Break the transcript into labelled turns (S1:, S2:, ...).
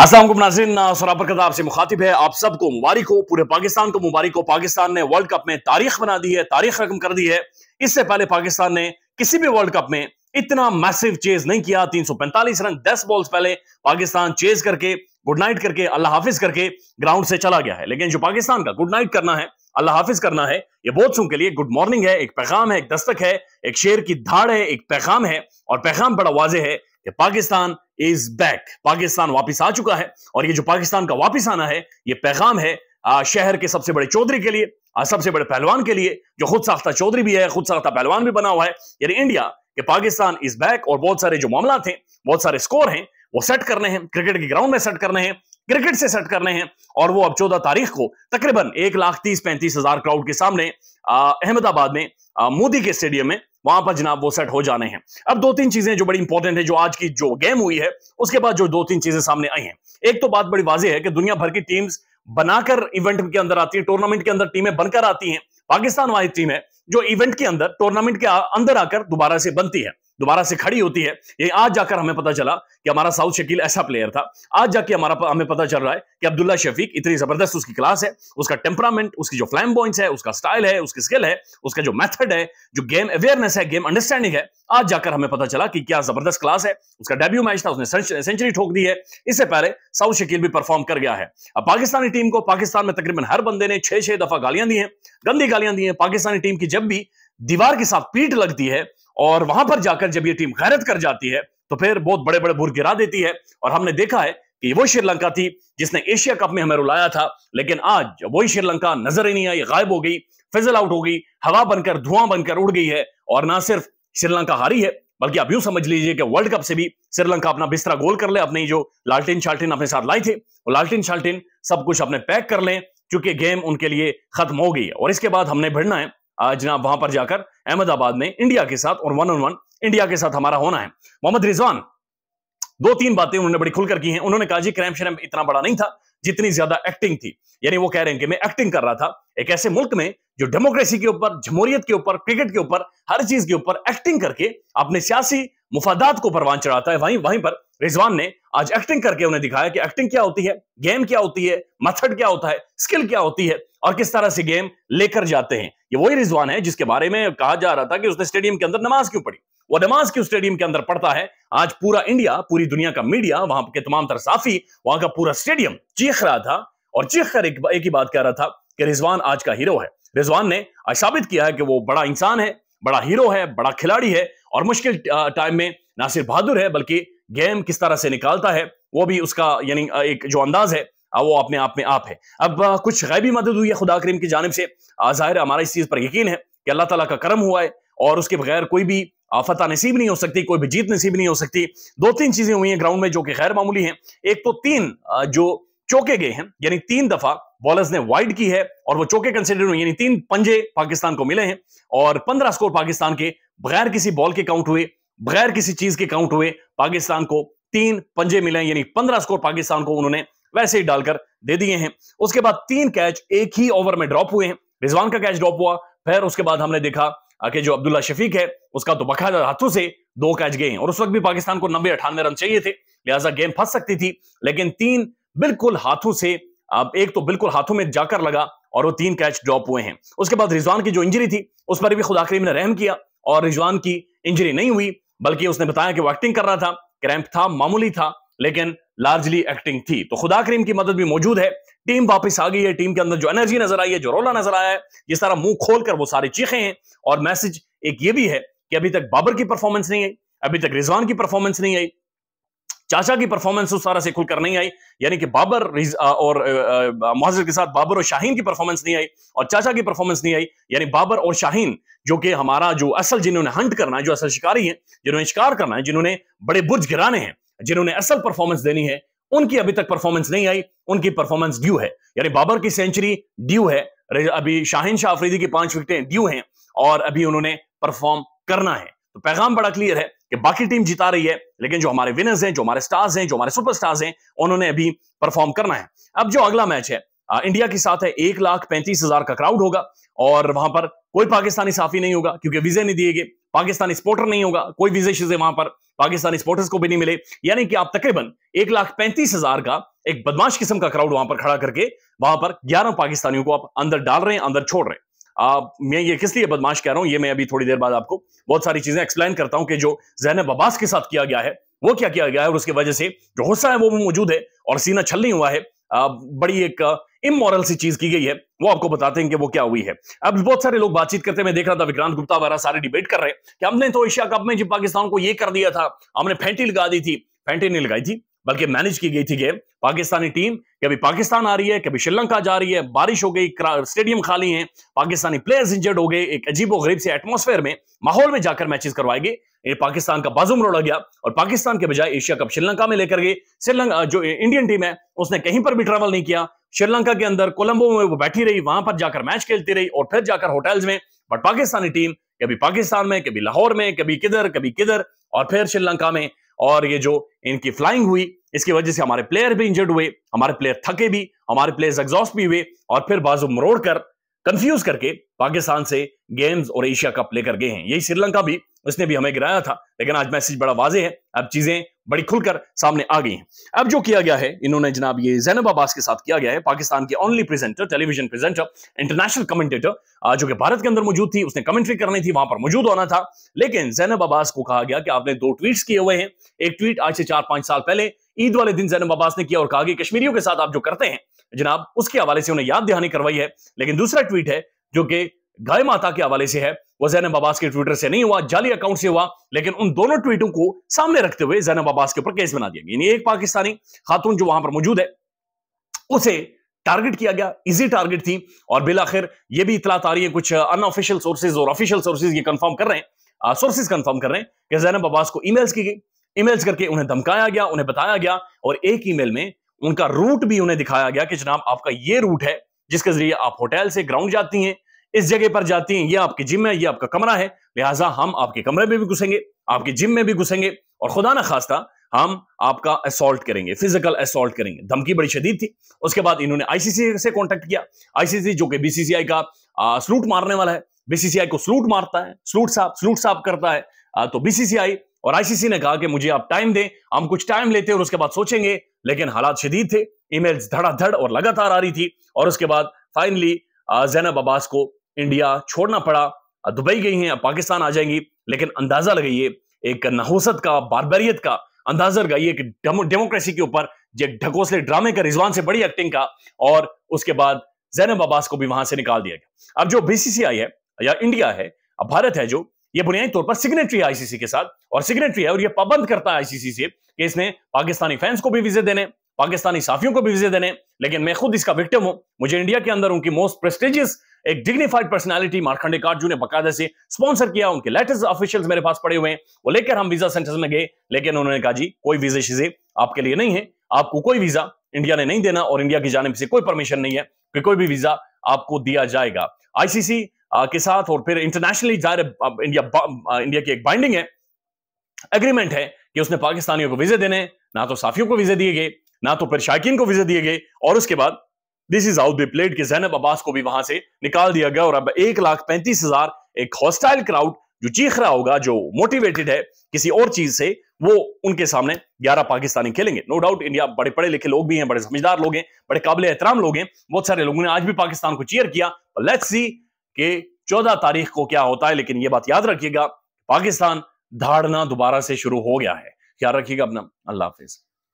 S1: अस्सलाम वालेकुम नाज़रीन, सरा बरकत आपसे मुखातिब है। आप सबको मुबारक हो, पूरे पाकिस्तान को मुबारक हो। पाकिस्तान ने वर्ल्ड कप में तारीख बना दी है, तारीख रकम कर दी है। इससे पहले पाकिस्तान ने किसी भी वर्ल्ड कप में इतना मैसिव चेज नहीं किया। 345 रन 10 बॉल्स पहले पाकिस्तान चेज करके, गुड नाइट करके, अल्लाह हाफिज करके ग्राउंड से चला गया है। लेकिन जो पाकिस्तान का गुड नाइट करना है, अल्लाह हाफिज करना है, ये बहुत सुन के लिए गुड मॉर्निंग है, एक पैगाम है, एक दस्तक है, एक शेर की धाड़ है, एक पैगाम है। और पैगाम बड़ा वाज़ेह है कि पाकिस्तान इज बैक, पाकिस्तान वापस आ चुका है। और ये जो पाकिस्तान का वापस आना है, ये पैगाम है शहर के सबसे बड़े चौधरी के लिए, सबसे बड़े पहलवान के लिए, जो खुद साख्ता चौधरी भी है, खुद साख्ता पहलवान भी बना हुआ है, यानी इंडिया के पाकिस्तान इज बैक। और बहुत सारे जो मामला थे, बहुत सारे स्कोर हैं, वो सेट करने हैं, क्रिकेट के ग्राउंड में सेट करने हैं, क्रिकेट से सेट करने हैं। और वो अब 14 तारीख को तकरीबन 1,30,35,000 क्राउड के सामने अहमदाबाद में मोदी के स्टेडियम में, वहां पर जनाब वो सेट हो जाने हैं। अब दो तीन चीजें जो बड़ी इंपॉर्टेंट है, जो आज की जो गेम हुई है उसके बाद जो दो तीन चीजें सामने आई हैं। एक तो बात बड़ी वाज़ेह है कि दुनिया भर की टीम्स बनाकर इवेंट के अंदर आती है, टूर्नामेंट के अंदर टीमें बनकर आती हैं। पाकिस्तान वाली टीम है जो इवेंट के अंदर, टूर्नामेंट के अंदर आकर दोबारा से बनती है, दोबारा से खड़ी होती है। ये आज जाकर हमें पता चला कि हमारा साउथ शकील ऐसा प्लेयर था। आज जाके हमें पता चल रहा है कि अब्दुल्ला शफीक, इतनी जबरदस्त उसकी क्लास है, उसका टेम्परामेंट, उसकी जो फ्लैम्बॉयंस है, उसका स्टाइल है, उसकी स्किल है, उसका जो मेथड है, जो गेम अवेयरनेस है, गेम अंडरस्टैंडिंग है, आज जाकर हमें पता चला कि क्या जबरदस्त क्लास है। उसका डेब्यू मैच था, उसने सेंचुरी ठोक दी है। इससे पहले साउथ शकील भी परफॉर्म कर गया है। अब पाकिस्तानी टीम को पाकिस्तान में तकरीबन हर बंदे ने 6-6 दफा गालियां दी हैं, गंदी गालियां दी हैं। पाकिस्तानी टीम की जब भी दीवार के साथ पीठ लगती है और वहां पर जाकर जब ये टीम गैरत कर जाती है, तो फिर बहुत बड़े बड़े बुर गिरा देती है। और हमने देखा है कि वो श्रीलंका थी जिसने एशिया कप में हमें रुलाया था, लेकिन आज वही श्रीलंका नजर ही नहीं आई, गायब हो गई, फिजल आउट हो गई, हवा बनकर, धुआं बनकर उड़ गई है। और ना सिर्फ श्रीलंका हारी है, बल्कि आप यूं समझ लीजिए कि वर्ल्ड कप से भी श्रीलंका अपना बिस्तरा गोल कर ले, अपनी जो लालटीन शाल्टीन अपने साथ लाई थे, वो लालटीन शाल्टीन सब कुछ अपने पैक कर लें, क्योंकि गेम उनके लिए खत्म हो गई है। और इसके बाद हमने भिड़ना है जनाब वहां पर जाकर अहमदाबाद में इंडिया के साथ, और 1-on-1 इंडिया के साथ हमारा होना है। मोहम्मद रिजवान दो तीन बातें उन्होंने बड़ी खुलकर की हैं। उन्होंने कहा जी क्रैम्प श्रैम्प इतना बड़ा नहीं था जितनी ज्यादा एक्टिंग थी। यानी वो कह रहे हैं कि मैं एक्टिंग कर रहा था एक ऐसे मुल्क में जो डेमोक्रेसी के ऊपर, जमहूरियत के ऊपर, क्रिकेट के ऊपर, हर चीज के ऊपर एक्टिंग करके अपने सियासी मुफादात को परवान चढ़ाता है। वहीं पर रिजवान ने आज एक्टिंग करके उन्हें दिखाया कि एक्टिंग क्या होती है, गेम क्या होती है, मेथड क्या होता है, स्किल क्या होती है, और किस तरह से गेम लेकर जाते हैं। ये वही रिजवान है जिसके बारे में कहा जा रहा था कि उसने स्टेडियम के अंदर नमाज क्यों पढ़ी। वो नमाज क्यों स्टेडियम के अंदर पढ़ता है। आज पूरा इंडिया, पूरी दुनिया का मीडिया, वहां के तमाम तर साफी, वहां का पूरा स्टेडियम चीख रहा था और चीख कर एक ही बात कह रहा था कि रिजवान आज का हीरो है। रिजवान ने आज साबित किया है कि वो बड़ा इंसान है, बड़ा हीरो है, बड़ा खिलाड़ी है, और मुश्किल टाइम में ना सिर्फ बहादुर है बल्कि गेम किस तरह से निकालता है वो भी उसका, यानी एक जो अंदाज है वो अपने आप में आप है। अब कुछ गैबी मदद हुई है खुदा करीम की जानिब से। जाहिर है हमारा इस चीज पर यकीन है कि अल्लाह ताला का करम हुआ है और उसके बगैर कोई भी फतह नसीब नहीं हो सकती, कोई भी जीत नसीब नहीं हो सकती। दो तीन चीजें हुई हैं ग्राउंड में जो कि गैर मामूली हैं। एक तो 3 जो चौके गए हैं, यानी 3 दफा बॉलर्स ने वाइड की है और वो चौके कंसिडर हुए, यानी 3 पंजे पाकिस्तान को मिले हैं। और 15 स्कोर पाकिस्तान के बगैर किसी बॉल के काउंट हुए, बगैर किसी चीज के काउंट हुए, पाकिस्तान को 3 पंजे मिले हैं, यानी 15 स्कोर पाकिस्तान को उन्होंने वैसे ही डालकर दे दिए हैं। उसके बाद 3 कैच एक ही ओवर में ड्रॉप हुए हैं। रिजवान का कैच ड्रॉप हुआ, फिर उसके बाद हमने देखा कि जो अब्दुल्ला शफीक है उसका तो बकायदा हाथों से 2 कैच गए हैं। और उस वक्त भी पाकिस्तान को 90-98 रन चाहिए थे, लिहाजा गेम फंस सकती थी। लेकिन 3 बिल्कुल हाथों से, एक तो बिल्कुल हाथों में जाकर लगा और वो 3 कैच ड्रॉप हुए हैं। उसके बाद रिजवान की जो इंजरी थी उस पर भी खुदा करीम ने रहम किया और रिजवान की इंजरी नहीं हुई, बल्कि उसने बताया कि वो एक्टिंग कर रहा था, क्रैम्प था, मामूली था, लेकिन लार्जली एक्टिंग थी। तो खुदा करीम की मदद भी मौजूद है। टीम वापस आ गई है, टीम के अंदर जो एनर्जी नजर आई है, जो रोला नजर आया है, जिस तरह मुंह खोलकर वो सारे चीखे हैं। और मैसेज एक ये भी है कि अभी तक बाबर की परफॉर्मेंस नहीं आई, अभी तक रिजवान की परफॉर्मेंस नहीं आई, चाचा की परफॉर्मेंस उस तरह से खुलकर नहीं आई, यानी कि बाबर और मुअज्जर के साथ बाबर और शाहीन की परफॉर्मेंस नहीं आई और चाचा की परफॉर्मेंस नहीं आई। यानी बाबर और शाहीन जो कि हमारा जो असल, जिन्होंने हंट करना है, जो असल शिकारी है, जिन्होंने शिकार करना है, जिन्होंने बड़े बुर्ज गिराने हैं, जिन्होंने असल परफॉर्मेंस देनी है, उनकी अभी तक परफॉर्मेंस नहीं आई। उनकी परफॉर्मेंस ड्यू है, यानी बाबर की सेंचुरी ड्यू है, अभी शाहीन शाह अफरीदी की 5 विकेटें ड्यू हैं और अभी उन्होंने परफॉर्म करना है। तो पैगाम बड़ा क्लियर है कि बाकी टीम जिता रही है, लेकिन जो हमारे विनर्स हैं, जो हमारे स्टार्स हैं, जो हमारे सुपरस्टार्स हैं, उन्होंने अभी परफॉर्म करना है। अब जो अगला मैच है इंडिया के साथ है, 1,35,000 का क्राउड होगा और वहां पर कोई पाकिस्तानी साफी नहीं होगा क्योंकि वीजे नहीं दिए गए, पाकिस्तानी सपोर्टर नहीं होगा, कोई वीजे शिजे वहां पर पाकिस्तानी सपोर्टर्स को भी नहीं मिले। यानी कि आप तकरीबन 1,35,000 का एक बदमाश किस्म का क्राउड वहां पर खड़ा करके वहां पर 11 पाकिस्तानियों को आप अंदर डाल रहे हैं, अंदर छोड़ रहे हैं। मैं ये किस लिए बदमाश कह रहा हूं, ये मैं अभी थोड़ी देर बाद आपको बहुत सारी चीजें एक्सप्लेन करता हूं कि जो ज़ैनब अब्बास के साथ किया गया है वो क्या किया गया है, और उसकी वजह से जो गुस्सा है वो भी मौजूद है और सीना छल नहीं हुआ है। बड़ी एक इमोरल सी चीज की गई है, वो आपको बताते हैं कि वो क्या हुई है। अब बहुत सारे लोग बातचीत करते हैं, मैं देख रहा था विक्रांत गुप्ता वगैरह सारे डिबेट कर रहे हैं कि हमने तो एशिया कप में जब पाकिस्तान को ये कर दिया था, हमने फेंटी लगा दी थी। फेंटी नहीं लगाई थी, बल्कि मैनेज की गई थी गेम। पाकिस्तानी टीम कभी पाकिस्तान आ रही है, कभी श्रीलंका जा रही है, बारिश हो गई, स्टेडियम खाली है, पाकिस्तानी प्लेयर्स इंजर्ड हो गए, एक अजीबोगरीब से एटमॉस्फेयर में माहौल में जाकर मैचेस करवाए गए। ये पाकिस्तान का बाजू मरोड़ा गया और पाकिस्तान के बजाय एशिया कप श्रीलंका में लेकर गए। श्रीलंका जो इंडियन टीम है उसने कहीं पर भी ट्रेवल नहीं किया, श्रीलंका के अंदर कोलंबो में वो बैठी रही, वहां पर जाकर मैच खेलती रही और फिर जाकर होटल्स में। बट पाकिस्तानी टीम कभी पाकिस्तान में, कभी लाहौर में, कभी किधर और फिर श्रीलंका में। और ये जो इनकी फ्लाइंग हुई, इसकी वजह से हमारे प्लेयर भी इंजर्ड हुए, हमारे प्लेयर थके भी, हमारे प्लेयर्स एग्जॉस्ट भी हुए और फिर बाजू मरोड़ कर कंफ्यूज करके पाकिस्तान से गेम्स और एशिया कप लेकर गए हैं। यही श्रीलंका भी, उसने भी हमें गिराया था, लेकिन आज मैसेज बड़ा वाजे है, अब चीजें बड़ी खुलकर सामने आ गई हैं। अब जो किया गया है इन्होंने जनाब, ये ज़ैनब अब्बास के साथ किया गया है, पाकिस्तान की only presenter, television presenter, international commentator जो कि भारत के अंदर मौजूद थी, उसने कमेंट्री करनी थी, वहां पर मौजूद होना था। लेकिन ज़ैनब अब्बास को कहा गया कि आपने 2 ट्वीट्स किए हुए हैं। एक ट्वीट आज से 4-5 साल पहले ईद वाले दिन ज़ैनब अब्बास ने किया और कहा कि कश्मीरियों के साथ आप जो करते हैं जनाब, उसके हवाले से उन्हें याद दहानी करवाई है। लेकिन दूसरा ट्वीट है जो कि गाय माता के हवाले से है, वो ज़ैनब अब्बास के ट्विटर से नहीं हुआ, जाली अकाउंट से हुआ। लेकिन उन दोनों ट्वीटों को सामने रखते हुए ज़ैनब अब्बास के ऊपर केस बना दिया गया। यानी एक पाकिस्तानी खातून जो वहां पर मौजूद है उसे टारगेट किया गया, इजी टारगेट थी। और बिलाखिर ये भी इतलात आ रही है, कुछ अनऑफिशियल सोर्सेज और ऑफिशियल सोर्सेज ये कंफर्म कर रहे हैं, सोर्सेज कंफर्म कर रहे हैं कि ज़ैनब अब्बास को ईमेल्स की गई, ईमेल्स करके उन्हें धमकाया गया, उन्हें बताया गया और एक ईमेल में उनका रूट भी उन्हें दिखाया गया कि जनाब आपका ये रूट है जिसके जरिए आप होटल से ग्राउंड जाती हैं, इस जगह पर जाती हैं, ये आपकी जिम है, ये आपका कमरा है, लिहाजा हम आपके कमरे में भी घुसेंगे, आपकी जिम में भी घुसेंगे और खुदा ना खास्ता हम आपका असॉल्ट करेंगे, फिजिकल असॉल्ट करेंगे। धमकी बड़ी शदीद थी। उसके बाद इन्होंने आईसीसी से कांटेक्ट किया। आईसीसी जो कि बीसीसीआई का सलूट मारने वाला है, बीसीसीआई को सलूट मारता है, सलूट साहब करता है। तो बीसीसीआई और आईसीसी ने कहा कि मुझे आप टाइम दें, हम कुछ टाइम लेते हैं और उसके बाद सोचेंगे। लेकिन हालात शदीद थे, ईमेल्स धड़ाधड़ और लगातार आ रही थी और उसके बाद फाइनली ज़ैनब अब्बास को इंडिया छोड़ना पड़ा। दुबई गई हैं, अब पाकिस्तान आ जाएंगी। लेकिन अंदाजा लगाइए, एक नहुसत का, बारबरियत का अंदाजा लगाइए कि डेमोक्रेसी के ऊपर ढकोसले ड्रामे का, रिजवान से बड़ी एक्टिंग का। और उसके बाद ज़ैनब अब्बास को भी वहां से निकाल दिया गया। अब जो बीसीसीआई है या इंडिया है, अब भारत है, जो ये बुनियादी तौर पर सिग्नेटरी है आईसीसी के साथ, और सिग्नेटरी है और ये पाबंद करता है आईसीसी से कि इसने पाकिस्तानी फैंस को भी वीजे देने, पाकिस्तानी साफियों को भी वीजे देने। लेकिन मैं खुद इसका विक्टिम हूं। मुझे इंडिया के अंदर उनकी मोस्ट प्रेस्टिजियस, एक डिग्निफाइड पर्सनालिटी मार्कंडे कार्जू ने बकायदा से स्पॉन्सर किया, उनके लेटर्स ऑफिशियल्स मेरे पास पड़े हुए हैं, वो लेकर हम वीजा सेंटर्स में गए। लेकिन उन्होंने कहा जी कोई वीजे शीजे आपके लिए नहीं है, आपको कोई वीजा इंडिया ने नहीं देना और इंडिया की जानिब से कोई परमिशन नहीं है कि कोई भी वीजा आपको दिया जाएगा। आईसीसी के साथ और फिर इंटरनेशनली इंडिया की एक बाइंडिंग है, एग्रीमेंट है कि उसने पाकिस्तानियों को वीजे देने, ना तो साफियों को वीजे दिए गए, ना तो फिर शायकीन को वीजे दिए गए। और उसके बाद this is how they played कि ज़ैनब अब्बास को भी वहां से निकाल दिया गया। और अब 1,35,000 एक हॉस्टाइल क्राउड जो चीख रहा होगा, जो मोटिवेटेड है किसी और चीज से, वो उनके सामने 11 पाकिस्तानी खेलेंगे। नो डाउट इंडिया बड़े पढ़े लिखे लोग भी हैं, बड़े समझदार लोग हैं, बड़े काबिल एहतराम लोग हैं। बहुत सारे लोगों ने आज भी पाकिस्तान को चीयर किया। लेट्स सी कि 14 तारीख को क्या होता है। लेकिन यह बात याद रखिएगा, पाकिस्तान धाड़ना दोबारा से शुरू हो गया है। ख्याल रखिएगा अपना। अल्लाह हाफिज।